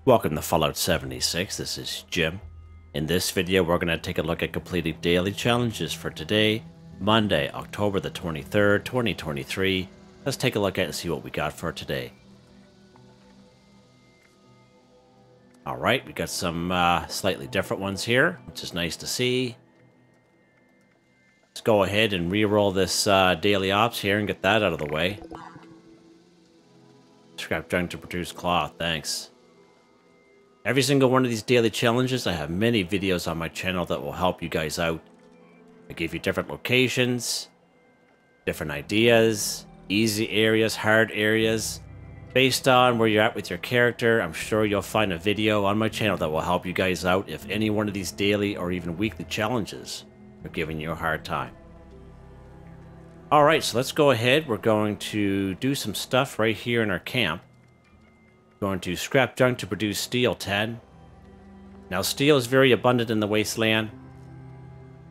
Welcome to Fallout 76, this is Jim. In this video we're going to take a look at completing daily challenges for today, Monday, October the 23rd, 2023. Let's take a look at it and see what we got for today. Alright, we got some slightly different ones here, which is nice to see. Let's go ahead and re-roll this daily ops here and get that out of the way. Scrap junk to produce cloth, thanks. Every single one of these daily challenges, I have many videos on my channel that will help you guys out. I give you different locations, different ideas, easy areas, hard areas. Based on where you're at with your character, I'm sure you'll find a video on my channel that will help you guys out if any one of these daily or even weekly challenges are giving you a hard time. Alright, so let's go ahead. We're going to do some stuff right here in our camp. Going to scrap junk to produce steel 10. Now steel is very abundant in the wasteland.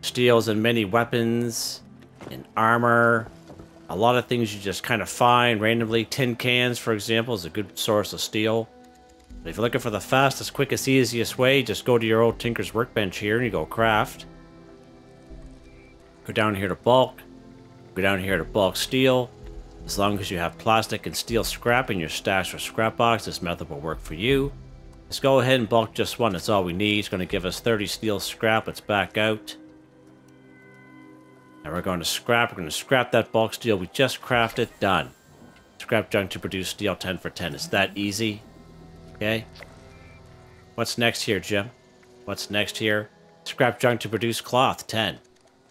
Steel is in many weapons, in armor, a lot of things you just kind of find randomly. Tin cans, for example, is a good source of steel. But if you're looking for the fastest, quickest, easiest way, just go to your old Tinker's Workbench here and you go craft. Go down here to bulk. Go down here to bulk steel. As long as you have plastic and steel scrap in your stash or scrap box, this method will work for you. Let's go ahead and bulk just one. That's all we need. It's going to give us 30 steel scrap. Let's back out. And we're going to scrap. We're going to scrap that bulk steel we just crafted. Done. Scrap junk to produce steel 10 for 10. It's that easy. Okay. What's next here, Jim? What's next here? Scrap junk to produce cloth 10.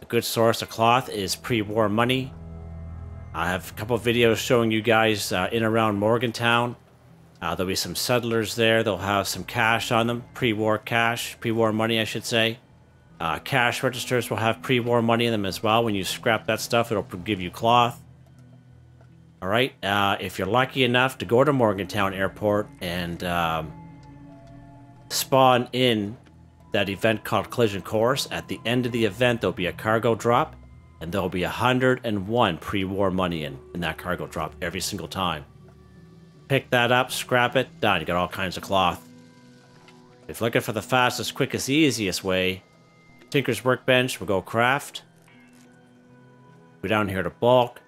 A good source of cloth is pre-war money. I have a couple of videos showing you guys in and around Morgantown. There'll be some settlers there. They'll have some cash on them. Pre-war cash. Pre-war money, I should say. Cash registers will have pre-war money in them as well. When you scrap that stuff, it'll give you cloth. Alright, if you're lucky enough to go to Morgantown Airport and spawn in that event called Collision Course, at the end of the event there'll be a cargo drop, and there'll be 101 pre-war money in that cargo drop every single time. Pick that up, scrap it, done. You got all kinds of cloth. If you're looking for the fastest, quickest, easiest way, Tinker's Workbench, we'll go craft. Go down here to bulk.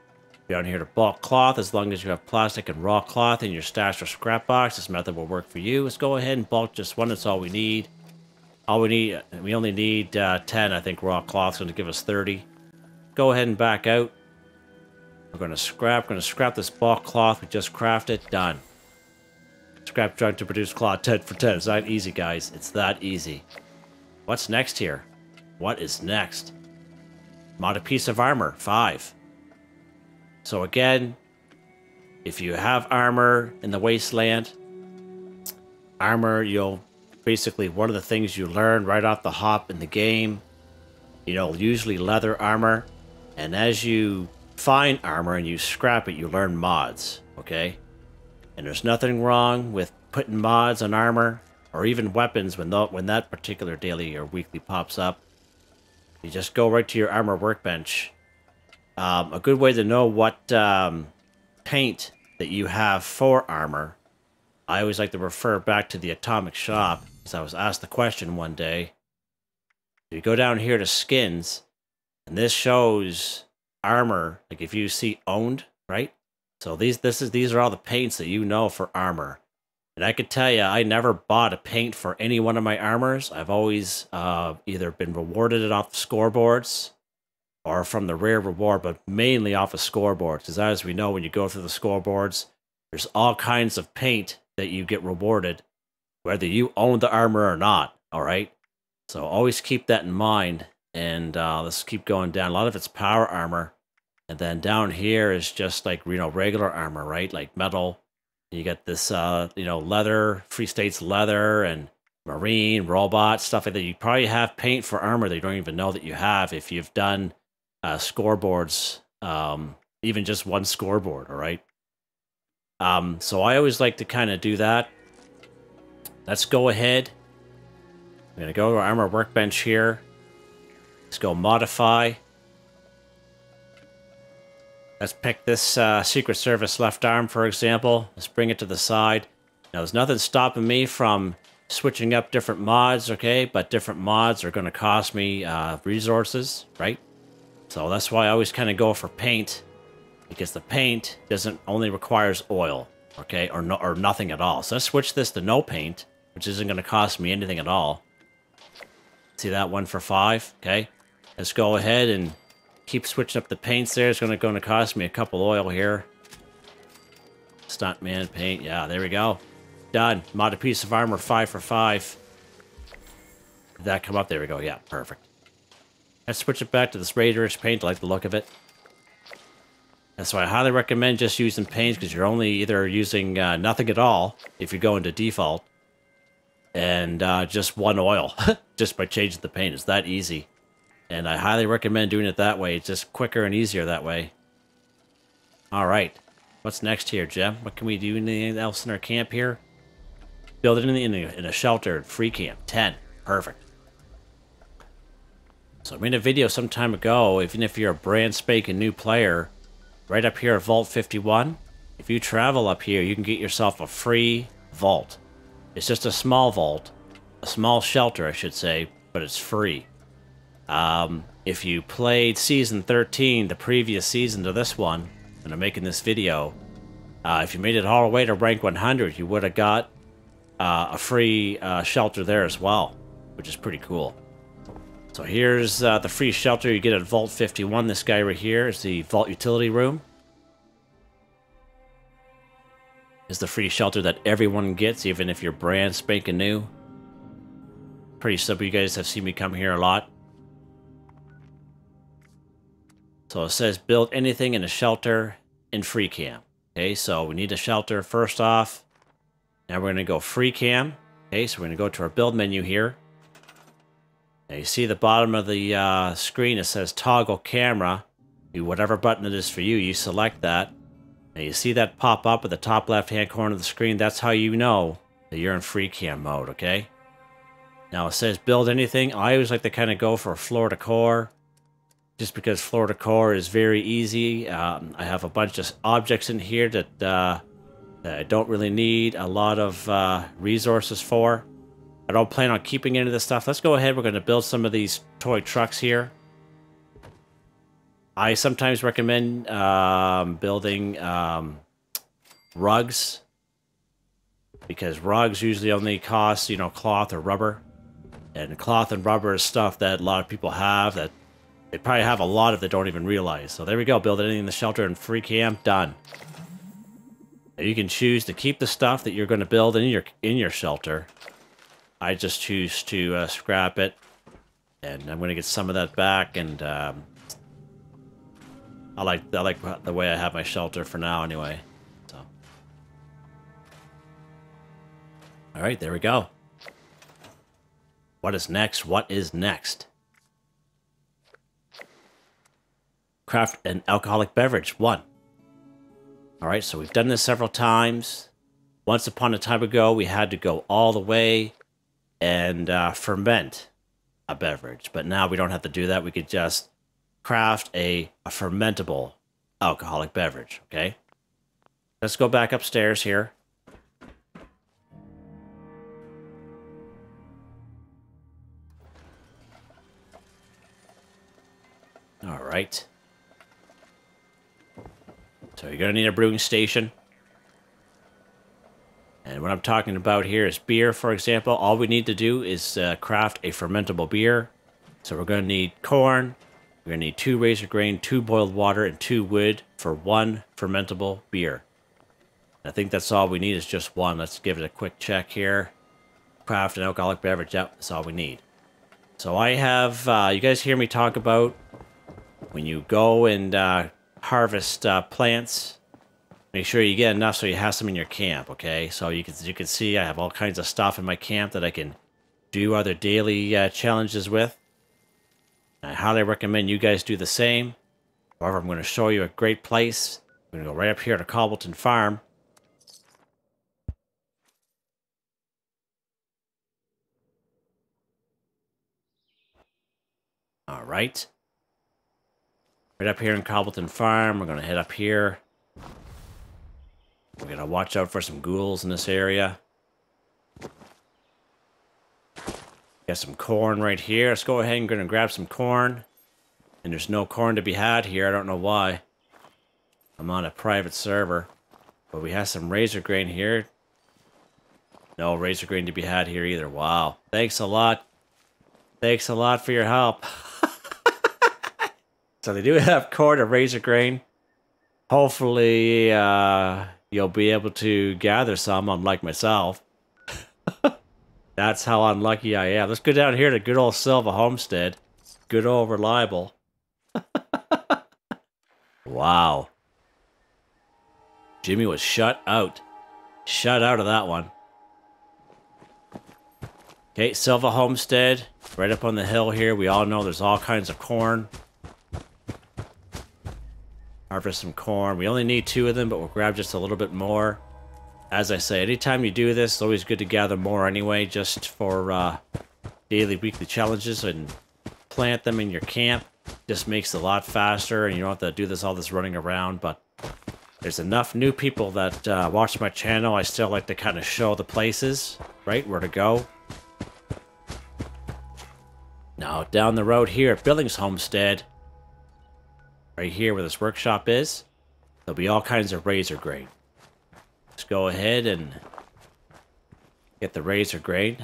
Go down here to bulk cloth. As long as you have plastic and raw cloth in your stash or scrap box, this method will work for you. Let's go ahead and bulk just one. That's all we need. We only need 10, I think, raw cloth. It's going to give us 30. Go ahead and back out. We're going to scrap this bulk cloth we just crafted. Done. Scrap junk to produce cloth 10 for 10. It's that easy, guys. It's that easy. What's next here? What is next? Mod a piece of armor, 5. So again, if you have armor in the wasteland, armor, basically one of the things you learn right off the hop in the game, usually leather armor. And as you find armor and you scrap it, you learn mods, okay? And there's nothing wrong with putting mods on armor or even weapons when that particular daily or weekly pops up. You just go right to your armor workbench. A good way to know what paint that you have for armor, I always like to refer back to the Atomic Shop, because I was asked the question one day. You go down here to skins, and this shows armor, like if you see owned, right? So these are all the paints that you know for armor. And I could tell you, I never bought a paint for any one of my armors. I've always either been rewarded it off the scoreboards or from the rare reward, but mainly off of scoreboards. Because as we know, when you go through the scoreboards, there's all kinds of paint that you get rewarded, whether you own the armor or not, all right? So always keep that in mind, and let's keep going down. A lot of it's power armor, and then down here is just like, regular armor, right? Like metal. You get this, leather, Free States leather, and marine, robot, stuff like that. You probably have paint for armor that you don't even know that you have if you've done scoreboards, even just one scoreboard, all right? So I always like to kind of do that. Let's go ahead. I'm going to go to our armor workbench here. Let's go modify. Let's pick this Secret Service left arm, for example. Let's bring it to the side. Now, there's nothing stopping me from switching up different mods, okay? But different mods are going to cost me resources, right? So that's why I always kind of go for paint, because the paint doesn't only requires oil, okay? Or nothing at all. So let's switch this to no paint, which isn't going to cost me anything at all. See that, 1 for 5, okay? Let's go ahead and keep switching up the paints there. It's going to cost me a couple oil here. Stuntman paint, yeah, there we go. Done. Modded piece of armor, 5 for 5. Did that come up? There we go. Yeah, perfect. Let's switch it back to this Raiderish paint. I like the look of it. That's why I highly recommend just using paints, because you're only either using nothing at all if you go into default, and just 1 oil just by changing the paint. It's that easy. And I highly recommend doing it that way. It's just quicker and easier that way. All right. What's next here, Jem? What can we do? Anything else in our camp here? Build it in a shelter, free camp, 10. Perfect. So I made a video some time ago, even if you're a brand spanking new player, right up here at Vault 51, if you travel up here, you can get yourself a free vault. It's just a small vault, a small shelter, I should say, but it's free. If you played Season 13, the previous season to this one, when I'm making this video, if you made it all the way to rank 100, you would have got a free shelter there as well, which is pretty cool. So here's the free shelter you get at Vault 51. This guy right here is the Vault Utility Room. Is the free shelter that everyone gets, even if you're brand spanking new. Pretty simple. You guys have seen me come here a lot. So it says build anything in a shelter in free cam. Okay, so we need a shelter first off. Now we're going to go free cam. Okay, so we're going to go to our build menu here. Now you see the bottom of the screen, it says toggle camera. Do whatever button it is for you, you select that. Now you see that pop up at the top left hand corner of the screen. That's how you know that you're in free cam mode, okay? Now it says build anything. I always like to kind of go for floor decor, just because floor decor is very easy. I have a bunch of objects in here that I don't really need a lot of resources for. I don't plan on keeping any of this stuff. Let's go ahead. We're going to build some of these toy trucks here. I sometimes recommend building rugs, because rugs usually only cost, cloth or rubber. And cloth and rubber is stuff that a lot of people have that they probably have a lot of that don't even realize. So there we go. Build anything in the shelter and free cam. Done. Now you can choose to keep the stuff that you're going to build in your shelter. I just choose to scrap it, and I'm going to get some of that back. And I like the way I have my shelter for now, anyway. So, all right, there we go. What is next? What is next? Craft an alcoholic beverage. 1. All right, so we've done this several times. Once upon a time ago, we had to go all the way and ferment a beverage. But now we don't have to do that. We could just craft a fermentable alcoholic beverage, okay? Let's go back upstairs here. All right. So you're going to need a brewing station. And what I'm talking about here is beer, for example. All we need to do is craft a fermentable beer. So we're going to need corn. We're going to need 2 razor grain, 2 boiled water, and 2 wood for 1 fermentable beer. I think that's all we need is just 1. Let's give it a quick check here. Craft an alcoholic beverage. Yep, that's all we need. So I have, you guys hear me talk about when you go and harvest plants, make sure you get enough so you have some in your camp, okay? So you can see I have all kinds of stuff in my camp that I can do other daily challenges with. I highly recommend you guys do the same. However, I'm going to show you a great place. I'm going to go right up here to Cobbleton Farm. All right. Right up here in Cobbleton Farm, we're going to head up here. We gotta watch out for some ghouls in this area. Got some corn right here. Let's go ahead and gonna grab some corn. And there's no corn to be had here. I don't know why. I'm on a private server. But we have some razor grain here. No razor grain to be had here either. Wow. Thanks a lot. Thanks a lot for your help. So they do have corn and razor grain. Hopefully, you'll be able to gather some, unlike myself. That's how unlucky I am. Let's go down here to good old Silva Homestead. Good old reliable. Wow. Jimmy was shut out. Shut out of that one. Okay, Silva Homestead. Right up on the hill here. We all know there's all kinds of corn. Harvest some corn. We only need 2 of them, but we'll grab just a little bit more. As I say, anytime you do this, it's always good to gather more anyway, just for daily, weekly challenges, and plant them in your camp. Just makes it a lot faster, and you don't have to do all this running around, but there's enough new people that watch my channel. I still like to kind of show the places, right, where to go. Now, down the road here at Billings Homestead, right here where this workshop is, there'll be all kinds of razor grain. Let's go ahead and get the razor grain.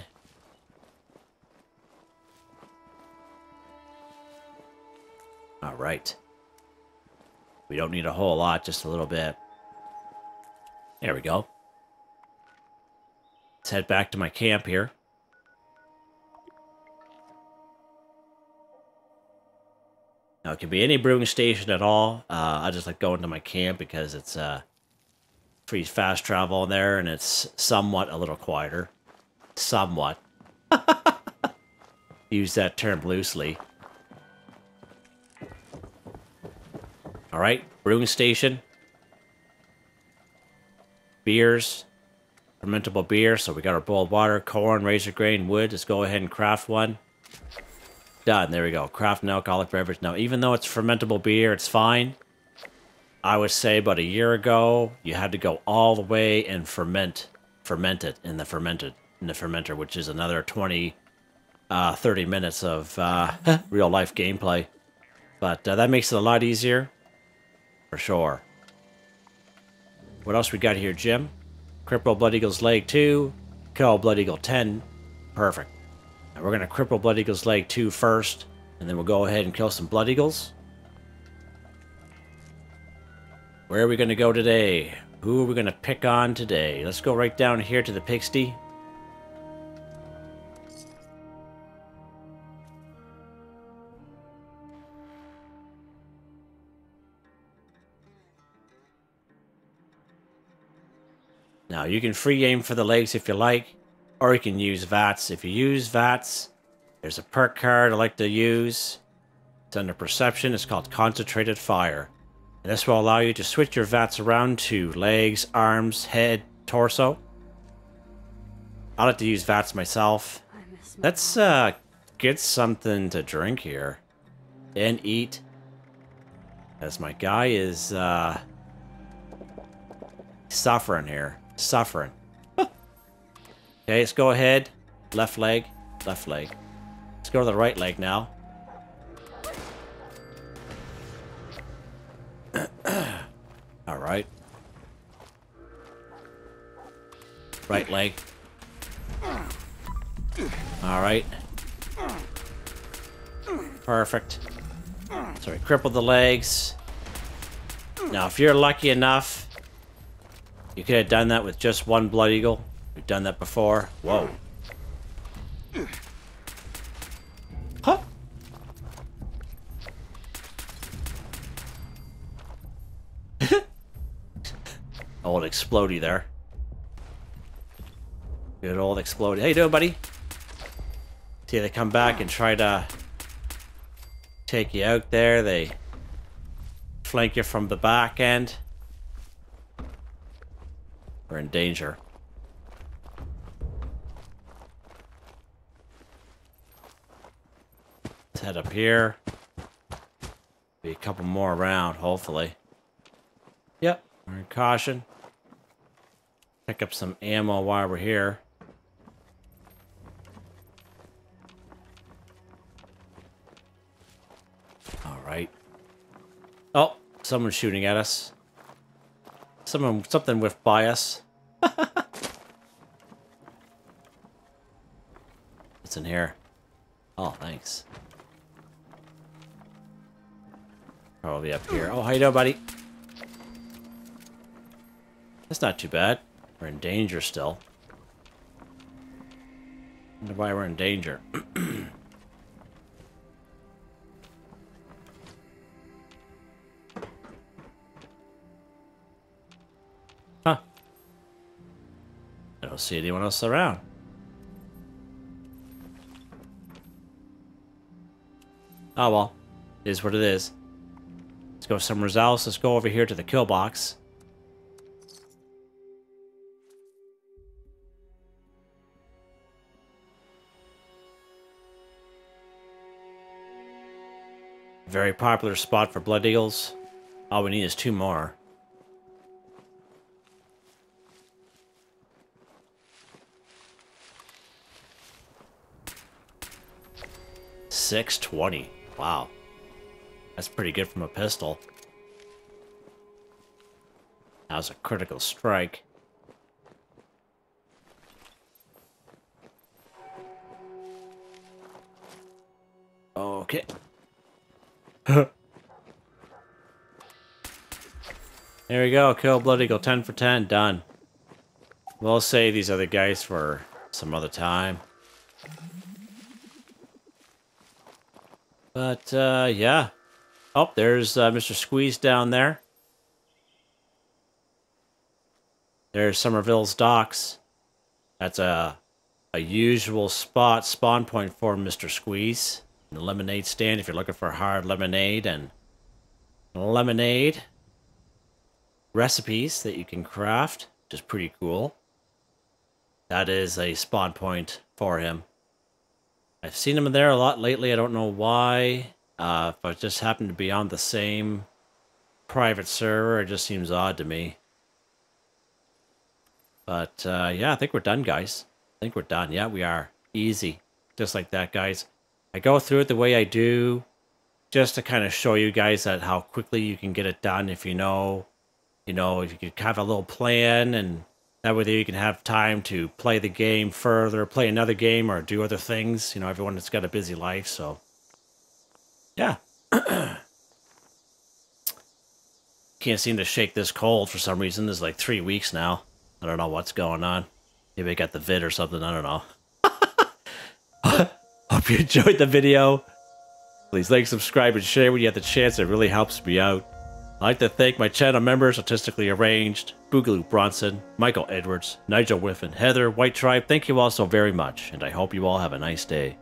All right. We don't need a whole lot, just a little bit. There we go. Let's head back to my camp here. Now, it can be any brewing station at all. I just like going to my camp because it's free fast travel in there, and it's somewhat a little quieter. Somewhat. Use that term loosely. Alright, brewing station. Beers. Fermentable beer. So we got our boiled water, corn, razor grain, wood. Let's go ahead and craft one. Done. There we go. Craft an alcoholic beverage. Now, even though it's fermentable beer, it's fine. I would say about a year ago, you had to go all the way and ferment it in the fermenter, which is another 20, 30 minutes of real life gameplay. But that makes it a lot easier, for sure. What else we got here, Jim? Cripple Blood Eagle's Leg 2, kill Blood Eagle 10. Perfect. Now we're going to cripple Blood Eagle's Leg 2 first, and then we'll go ahead and kill some Blood Eagles. Where are we going to go today? Who are we going to pick on today? Let's go right down here to the pigsty. Now, you can free aim for the legs if you like, or you can use VATS. If you use VATS, there's a perk card I like to use. It's under Perception. It's called Concentrated Fire. And this will allow you to switch your VATS around to legs, arms, head, torso. I like to use VATS myself. Let's get something to drink here. And eat. As my guy is suffering here. Suffering. Okay, let's go ahead. Left leg. Left leg. Let's go to the right leg now. Alright. Right leg. Alright. Perfect. So we crippled the legs. Now, if you're lucky enough, you could have done that with just one Blood Eagle. We've done that before. Whoa. Huh? Old explodey there. Good old explodey. How you doing, buddy? See, they come back and try to take you out there. They flank you from the back end. We're in danger. Let's head up here. Be a couple more around, hopefully. Yep, we're in caution. Pick up some ammo while we're here. Alright. Oh, someone's shooting at us. Something whiffed by us. What's in here? Oh, thanks. Probably up here. Oh, how you doing, buddy? That's not too bad. We're in danger still. Wonder why we're in danger. Huh. I don't see anyone else around. Oh well. It is what it is. Let's go somewhere else. Let's go over here to the kill box. Very popular spot for blood eagles. All we need is 2 more. .620. Wow. That's pretty good from a pistol. That was a critical strike. Okay. There we go. Kill Blood Eagle. 10 for 10. Done. We'll save these other guys for some other time. But, yeah. Oh, there's Mr. Squeeze down there. There's Somerville's Docks. That's a usual spawn point for Mr. Squeeze. The lemonade stand if you're looking for hard lemonade and lemonade recipes that you can craft, which is pretty cool. That is a spawn point for him. I've seen him there a lot lately. I don't know why. If I just happen to be on the same private server, it just seems odd to me. But yeah, I think we're done, guys. I think we're done. Yeah, we are. Easy. Just like that, guys. I go through it the way I do, just to kind of show you guys that how quickly you can get it done if you know, if you could have a little plan, and that way you can have time to play the game further, play another game, or do other things. You know, everyone has got a busy life, so yeah. Can't seem to shake this cold for some reason. It's like 3 weeks now. I don't know what's going on. Maybe I got the vid or something. I don't know. Hope you enjoyed the video. Please like, subscribe, and share when you have the chance. It really helps me out. I'd like to thank my channel members, Artistically Arranged, Boogaloo Bronson, Michael Edwards, Nigel Wiffen, Heather, Witetribe. Thank you all so very much, and I hope you all have a nice day.